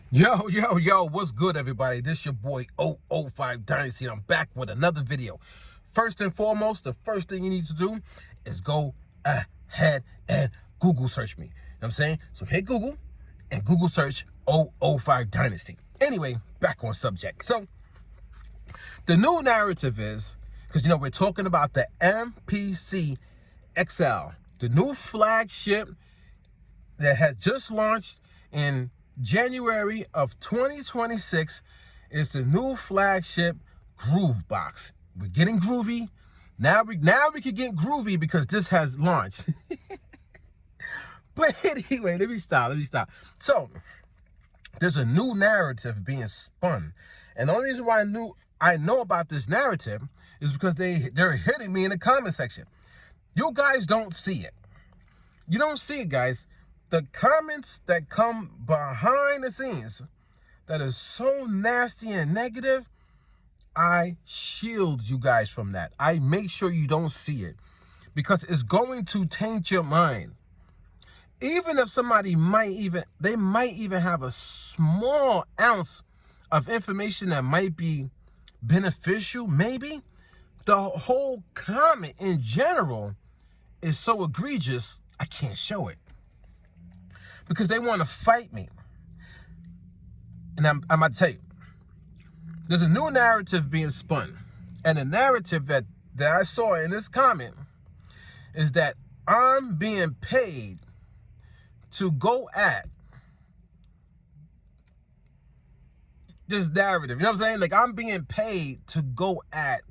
Yo, what's good, everybody? This your boy 005 Dynasty, and I'm back with another video. First and foremost, the first thing you need to do is go ahead and Google search me. You know what I'm saying? So hit Google and Google search 005 Dynasty. Anyway, back on subject. So the new narrative is, because we're talking about the MPC XL, the new flagship that has just launched in January of 2026 is the new flagship Groove Box. We're getting groovy. Now we can get groovy because this has launched. But anyway, let me stop. So there's a new narrative being spun. And the only reason why I know about this narrative is because they're hitting me in the comment section. You guys don't see it. You don't see it, guys. The comments that come behind the scenes that is so nasty and negative, I shield you guys from that. I make sure you don't see it because it's going to taint your mind. Even if somebody might even have a small ounce of information that might be beneficial, maybe, the whole comment in general is so egregious, I can't show it. Because they want to fight me. And I'm about to tell you, there's a new narrative being spun. And the narrative that I saw in this comment is that I'm being paid to go at this narrative. You know what I'm saying? Like, I'm being paid to go at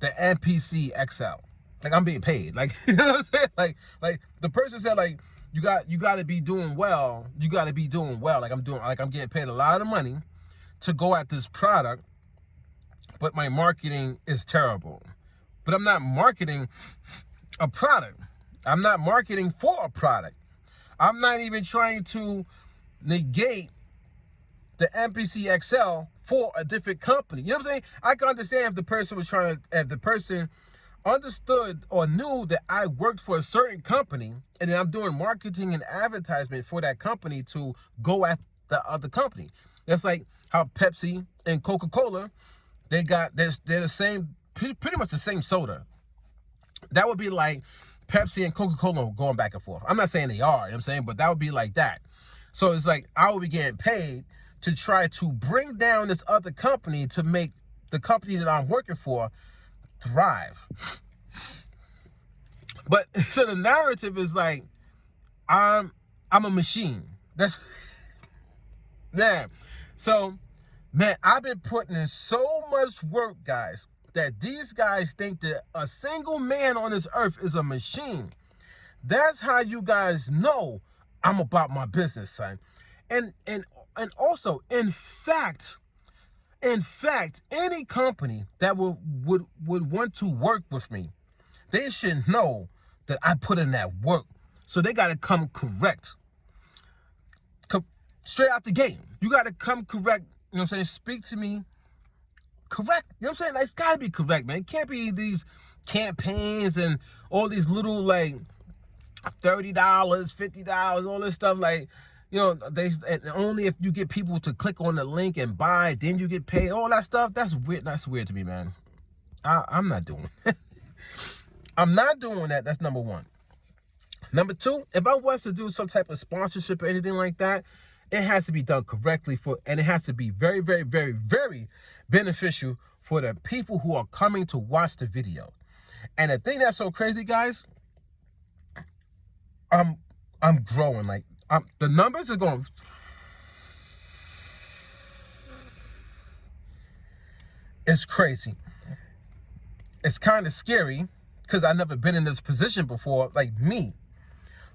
the MPC XL. Like, I'm being paid. Like, you know what I'm saying? Like the person said, like, you got to be doing well. You got to be doing well. Like, I'm getting paid a lot of money to go at this product, but my marketing is terrible. But I'm not marketing a product. I'm not marketing for a product. I'm not even trying to negate the MPC XL for a different company. You know what I'm saying? I can understand if the person understood or knew that I worked for a certain company and then I'm doing marketing and advertisement for that company to go at the other company. That's like how Pepsi and Coca-Cola, they're the same, pretty much the same soda. That would be like Pepsi and Coca-Cola going back and forth. I'm not saying they are, you know what I'm saying, but that would be like that. So it's like I would be getting paid to try to bring down this other company to make the company that I'm working for thrive. But so the narrative is like I'm a machine. That's man. So man, I've been putting in so much work, guys, that these guys think that a single man on this earth is a machine. That's how you guys know I'm about my business, son. And also, in fact, any company that would want to work with me, they should know that I put in that work. So they got to come correct. Straight out the gate. You got to come correct. You know what I'm saying? Speak to me correct. You know what I'm saying? Like, it's got to be correct, man. It can't be these campaigns and all these little, like, $30, $50, all this stuff. Like, you know, and only if you get people to click on the link and buy, then you get paid. All that stuff, that's weird. That's weird to me, man. I'm not doing it. I'm not doing that. That's number one. Number two, if I was to do some type of sponsorship or anything like that, it has to be done correctly and it has to be very, very, very, very beneficial for the people who are coming to watch the video. And the thing that's so crazy, guys, I'm growing. Like, the numbers are going. It's crazy. It's kind of scary because I've never been in this position before. Like me,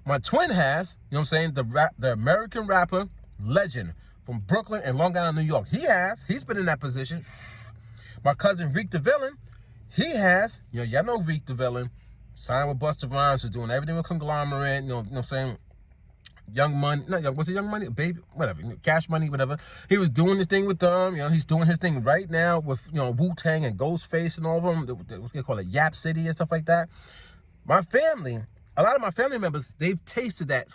my twin has. You know what I'm saying? The American rapper legend from Brooklyn and Long Island, New York. He's been in that position. My cousin Reek the Villain, he has. You know, y'all know Reek the Villain. Signed with Busta Rhymes, was doing everything with Conglomerate. You know what I'm saying? Young Money, was it Young Money? Baby, whatever, Cash Money, whatever. He was doing this thing with them. You know, he's doing his thing right now with, you know, Wu-Tang and Ghostface and all of them. What they call it, Yap City and stuff like that. My family, a lot of my family members, they've tasted that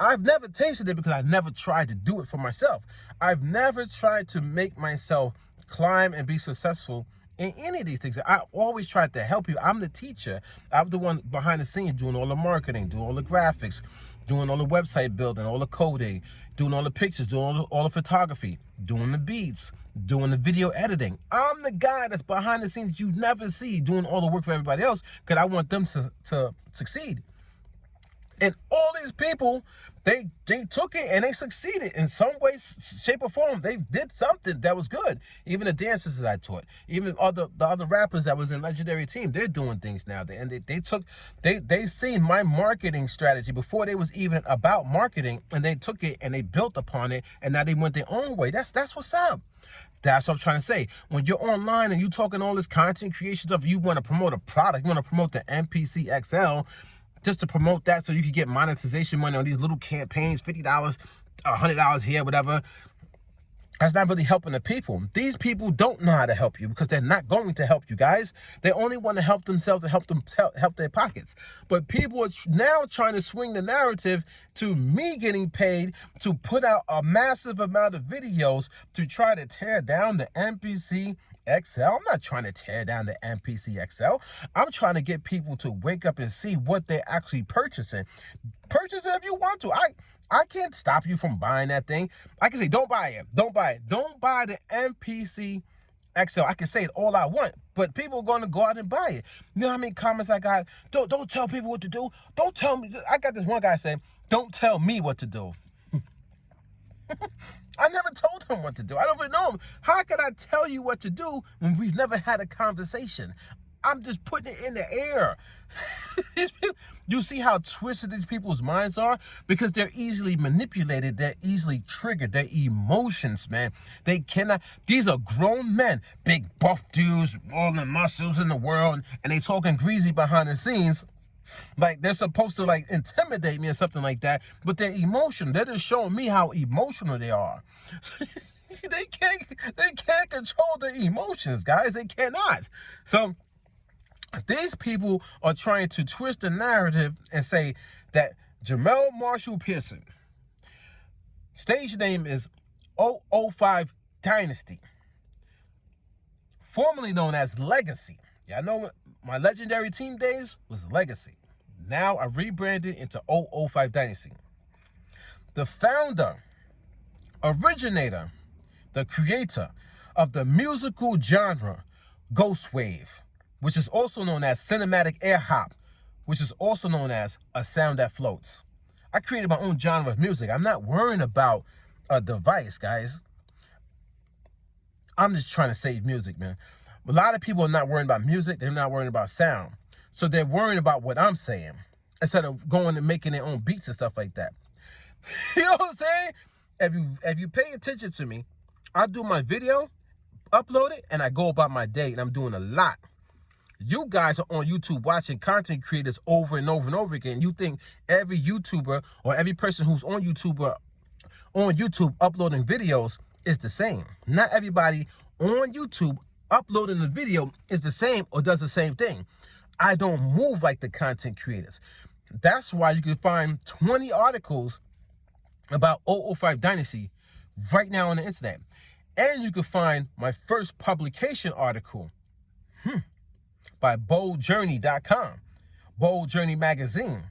I've never tasted it because I never tried to do it for myself. I've never tried to make myself climb and be successful in any of these things. I always tried to help you. I'm the teacher. I'm the one behind the scenes doing all the marketing, doing all the graphics, doing all the website building, all the coding, doing all the pictures, doing all the photography, doing the beats, doing the video editing. I'm the guy that's behind the scenes you never see doing all the work for everybody else because I want them to succeed. And all these people, they took it and they succeeded in some way, shape, or form. They did something that was good. Even the dancers that I taught, even the other rappers that was in Legendary Team, they're doing things now. And they seen my marketing strategy before they was even about marketing, and they took it and they built upon it, and now they went their own way. That's what's up. That's what I'm trying to say. When you're online and you talking all this content creation stuff, you want to promote a product, you want to promote the MPC XL, just to promote that so you can get monetization money on these little campaigns, $50, $100 here, whatever. That's not really helping the people. These people don't know how to help you because they're not going to help you guys. They only want to help themselves and help their pockets. But people are now trying to swing the narrative to me getting paid to put out a massive amount of videos to try to tear down the MPC XL. I'm not trying to tear down the MPC XL. I'm trying to get people to wake up and see what they're actually purchasing. Purchase it if you want to. I can't stop you from buying that thing. I can say, don't buy it. Don't buy it. Don't buy the MPC XL. I can say it all I want, but people are going to go out and buy it. You know how many comments I got? Don't tell people what to do. Don't tell me. I got this one guy saying, don't tell me what to do. I never told him what to do. I don't even know him. How can I tell you what to do when we've never had a conversation? I'm just putting it in the air. These people, you see how twisted these people's minds are? Because they're easily manipulated. They're easily triggered. Their emotions, man. They cannot. These are grown men, big buff dudes, all the muscles in the world, and they talking greasy behind the scenes. Like they're supposed to like intimidate me or something like that, but their emotion, they're just showing me how emotional they are. They can't control their emotions, guys. They cannot. So these people are trying to twist the narrative and say that Jamel Marshall Pearson, stage name is 005 Dynasty, formerly known as Legacy. Yeah, I know my Legendary Team days was Legacy. Now I rebranded into 005 Dynasty. The founder, originator, the creator of the musical genre Ghost Wav, which is also known as cinematic air hop, which is also known as a sound that floats. I created my own genre of music. I'm not worrying about a device, guys. I'm just trying to save music, man. A lot of people are not worrying about music. They're not worrying about sound. So they're worrying about what I'm saying instead of going and making their own beats and stuff like that. You know what I'm saying? If you pay attention to me, I do my video, upload it, and I go about my day, and I'm doing a lot. You guys are on YouTube watching content creators over and over and over again. You think every YouTuber or every person who's on YouTube uploading videos is the same. Not everybody on YouTube uploading the video is the same or does the same thing. I don't move like the content creators. That's why you can find 20 articles about 005 Dynasty right now on the internet. And you can find my first publication article by boldjourney.com, Bold Journey Magazine.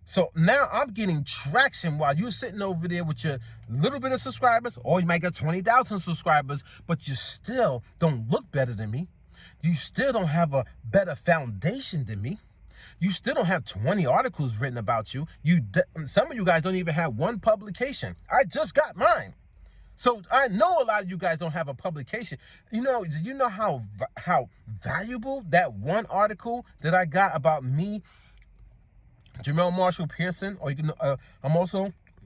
So now I'm getting traction while you're sitting over there with your little bit of subscribers, or you might get 20,000 subscribers, but you still don't look better than me. You still don't have a better foundation than me. You still don't have 20 articles written about you. Some of you guys don't even have one publication. I just got mine. So I know a lot of you guys don't have a publication. You know how valuable that one article that I got about me, Jamel Marshall Pearson, or you can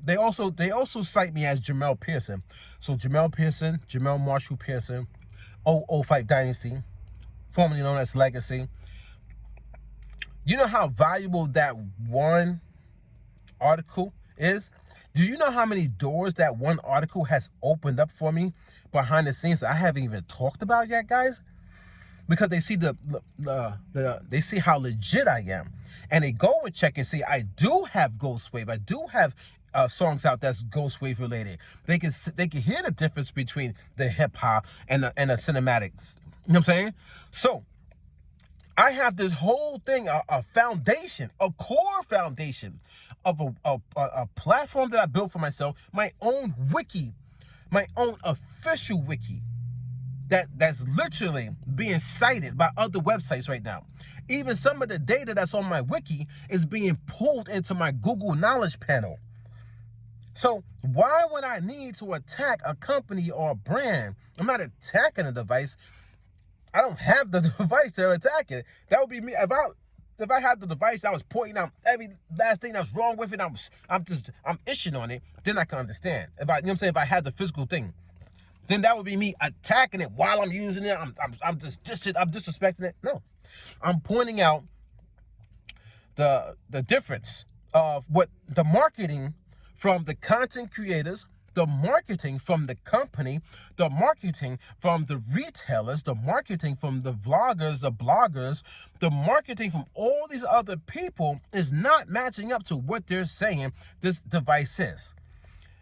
they also cite me as Jamel Pearson. So Jamel Pearson, Jamel Marshall Pearson, 005 Dynasty, formerly known as Legacy. You know how valuable that one article is? Do you know how many doors that one article has opened up for me behind the scenes that I haven't even talked about yet, guys? because they see they see how legit I am, and they go and check and see I do have Ghost Wav. I do have songs out that's Ghost Wav related. They can hear the difference between the hip hop and the cinematics. You know what I'm saying? So I have this whole thing, a foundation, a core foundation of a platform that I built for myself, my own wiki, my own official wiki that's literally being cited by other websites right now. Even some of the data that's on my wiki is being pulled into my Google Knowledge panel. So why would I need to attack a company or a brand? I'm not attacking a device. I don't have the device to attack it. That would be me. If I had the device, I was pointing out every last thing that's wrong with it. I'm itching on it. Then I can understand. You know what I'm saying? If I had the physical thing, then that would be me attacking it while I'm using it. I'm disrespecting it. No, I'm pointing out the difference of what the marketing from the content creators, the marketing from the company, the marketing from the retailers, the marketing from the vloggers, the bloggers, the marketing from all these other people is not matching up to what they're saying this device is.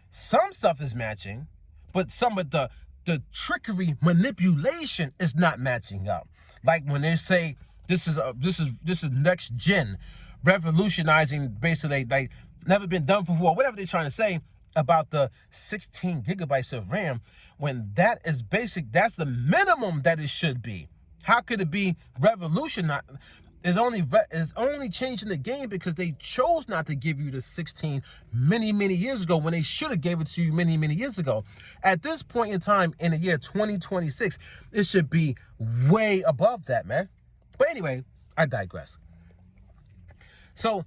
Some stuff is matching, but some of the trickery, manipulation is not matching up. Like when they say this is next gen, revolutionizing, basically like never been done before, whatever they're trying to say about the 16 gigabytes of RAM, when that is basic, that's the minimum that it should be. How could it be revolutionized? Is only changing the game because they chose not to give you the 16 many years ago when they should have gave it to you many years ago. At this point in time in the year 2026, it should be way above that, man. But anyway, I digress. So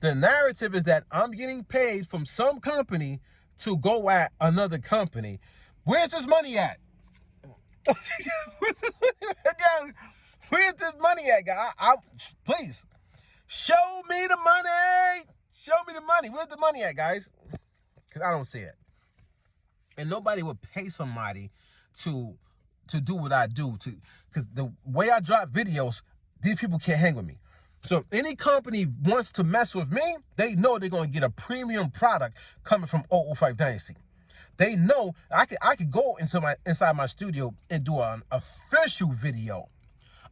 the narrative is that I'm getting paid from some company to go at another company. Where's this money at? Where's this money at, guy? Please, show me the money. Show me the money. Where's the money at, guys? Because I don't see it. And nobody would pay somebody to do what I do. Because the way I drop videos, these people can't hang with me. So if any company wants to mess with me, they know they're going to get a premium product coming from 005 Dynasty. They know I could go inside my studio and do an official video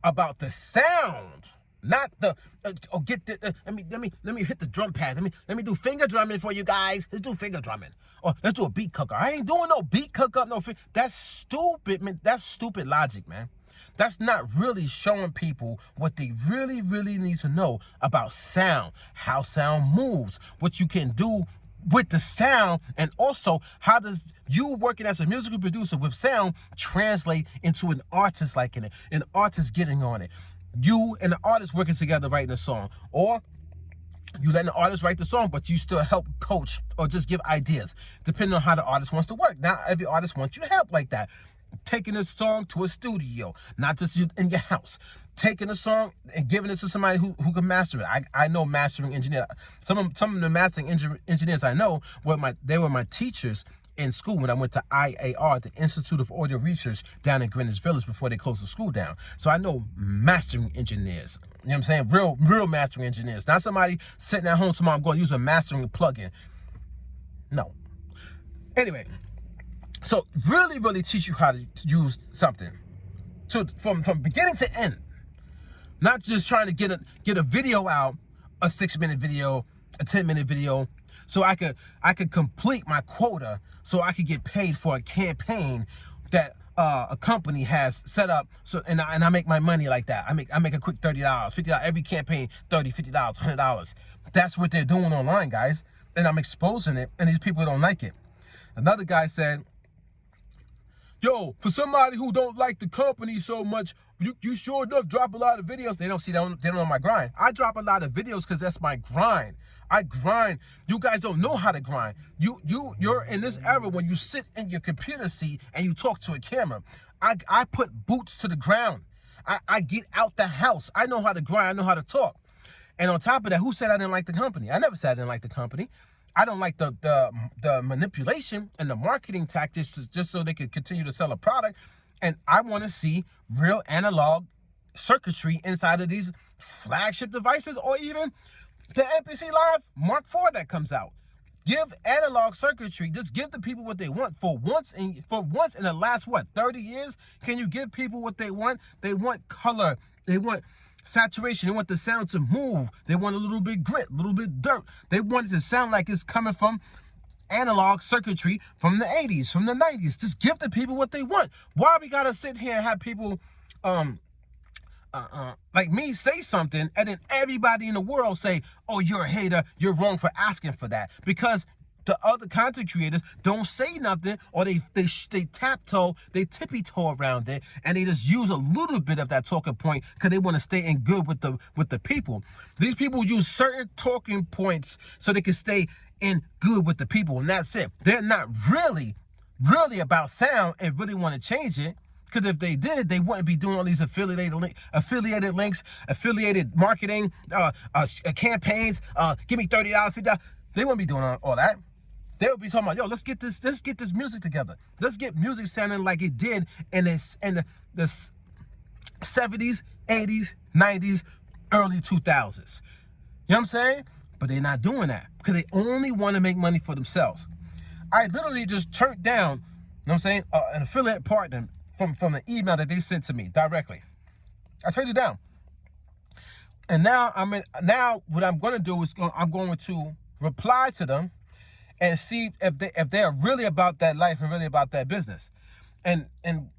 about the sound, not the let me hit the drum pad. Let me do finger drumming for you guys. Let's do finger drumming. Or let's do a beat cooker. I ain't doing no beat cooker, that's stupid, man. That's stupid logic, man. That's not really showing people what they really need to know about sound, how sound moves, what you can do with the sound, and also how does you working as a musical producer with sound translate into an artist liking it, an artist getting on it. You and the artist working together writing a song, or you letting the artist write the song, but you still help coach or just give ideas, depending on how the artist wants to work. Not every artist wants you to help like that. Taking a song to a studio, not just in your house. Taking a song and giving it to somebody who can master it. I know mastering engineer. Some of the mastering engineers I know were my teachers in school when I went to IAR, the Institute of Audio Research down in Greenwich Village before they closed the school down. So I know mastering engineers. You know what I'm saying? Real mastering engineers. Not somebody sitting at home tomorrow, I'm going to use a mastering plugin. No. Anyway. So really teach you how to use something from beginning to end. Not just trying to get a video out, a 6-minute video, a 10-minute video, so I could complete my quota, so I could get paid for a campaign that a company has set up. So and I make my money like that. I make a quick $30, $50 every campaign, $30, $50, $100. That's what they're doing online, guys. And I'm exposing it, and these people don't like it. Another guy said, yo, for somebody who don't like the company so much, you sure enough drop a lot of videos. They don't know my grind. I drop a lot of videos because that's my grind. I grind. You guys don't know how to grind. You're in this era when you sit in your computer seat and you talk to a camera. I put boots to the ground. I get out the house. I know how to grind. I know how to talk. And on top of that, who said I didn't like the company? I never said I didn't like the company. I don't like the manipulation and the marketing tactics just so they could continue to sell a product. And I want to see real analog circuitry inside of these flagship devices, or even the MPC Live Mark IV that comes out. Give analog circuitry. Just give the people what they want. For once in the last, what, 30 years, can you give people what they want? They want color. They want saturation. They want the sound to move. They want a little bit grit, a little bit dirt. They want it to sound like it's coming from analog circuitry from the 80s, from the 90s. Just give the people what they want. Why we gotta sit here and have people like me say something and then everybody in the world say, oh, you're a hater, you're wrong for asking for that? Because the other content creators don't say nothing, or they tiptoe, they tippy toe around it, and they just use a little bit of that talking point because they want to stay in good with the people. These people use certain talking points so they can stay in good with the people, and that's it. They're not really about sound and really want to change it. Because if they did, they wouldn't be doing all these affiliated links, affiliated marketing, campaigns. Give me $30, $50. They wouldn't be doing all that. They would be talking about, yo, let's get this music together. Let's get music sounding like it did in the 70s, 80s, 90s, early 2000s. You know what I'm saying? But they're not doing that because they only want to make money for themselves. I literally just turned down, you know what I'm saying, an affiliate partner from the email that they sent to me directly. I turned it down. And now what I'm going to do is I'm going to reply to them and see if they're really about that life and really about that business. And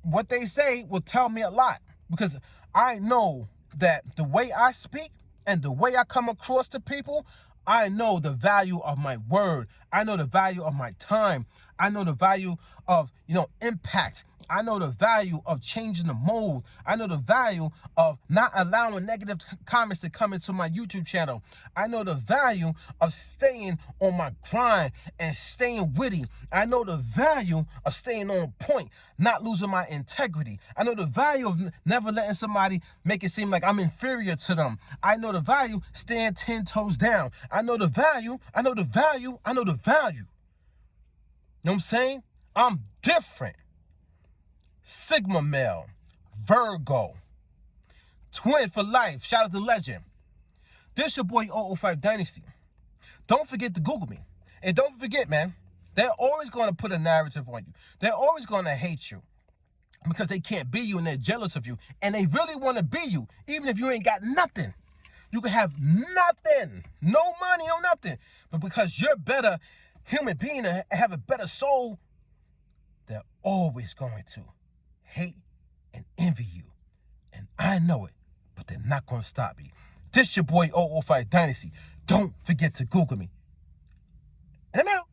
what they say will tell me a lot, because I know that the way I speak and the way I come across to people, I know the value of my word. I know the value of my time. I know the value of, impact. I know the value of changing the mold. I know the value of not allowing negative comments to come into my YouTube channel. I know the value of staying on my grind and staying witty. I know the value of staying on point, not losing my integrity. I know the value of never letting somebody make it seem like I'm inferior to them. I know the value staying 10 toes down. I know the value. I know the value. I know the value. You know what I'm saying? I'm different. Sigma male, Virgo, twin for life. Shout out to Legend. This your boy 005 Dynasty. Don't forget to Google me. And don't forget, man, they're always going to put a narrative on you. They're always going to hate you because they can't be you and they're jealous of you. And they really want to be you, even if you ain't got nothing. You can have nothing, no money, no nothing. But because you're a better human being and have a better soul, they're always going to hate and envy you. And I know it, but they're not going to stop me. This your boy 005 Dynasty. Don't forget to Google me. And I'm out.